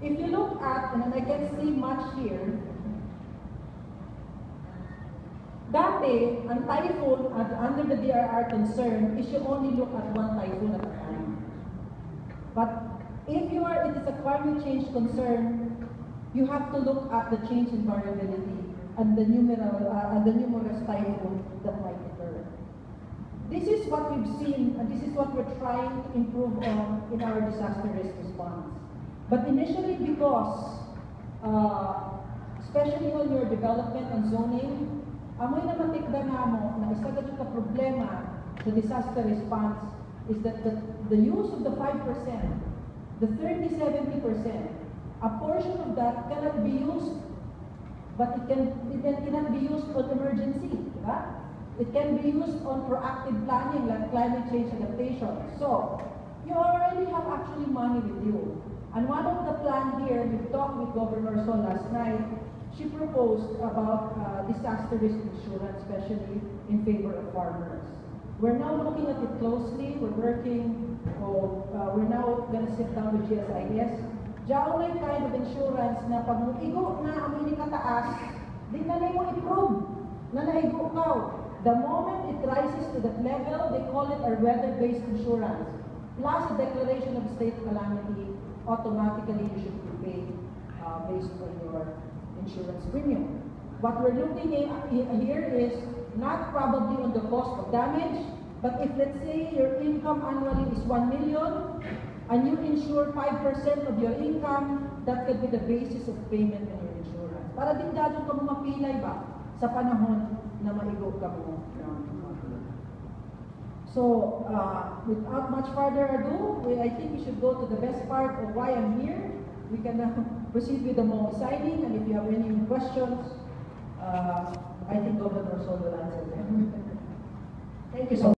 If you look at, and I can see much here, dati, ang typhoon under the DRR concern is you only look at one typhoon at a time. But if it is a climate change concern, you have to look at the change in variability and the numerous typhoon that might occur. This is what we've seen, and this is what we're trying to improve on in our disaster risk response. But initially, because, especially on your development and zoning, amoy na matikda nga mo na isa ka ka problema sa disaster response is that the use of the 5%, the 30-70%, a portion of that cannot be used, but it cannot be used on emergency, right? It can be used on proactive planning like climate change adaptation. So, you already have actually money with you. And one of the plan here, we talked with Governor Sol last night, she proposed about disaster risk insurance, especially in favor of farmers. We're now looking at it closely. We're working, we're now going to sit down with GSIS. Diyan may kind of insurance na pag igo na ang hindi kataas, di na mo i-prove na naigo ka. The moment it rises to that level, they call it a weather-based insurance. Plus a declaration of state calamity, automatically you should be paid based on your insurance premium. What we're looking at here is not probably on the cost of damage, but if let's say your income annually is 1 million, and you insure 5% of your income, that could be the basis of payment in your insurance. Para din dadong ka mo mapilay ba sa panahon na maigo ka mo. So, without much further ado, I think we should go to the best part of why I'm here. We can proceed with the MOA signing, and if you have any questions, I think Governor Sol will answer them. Thank you so much.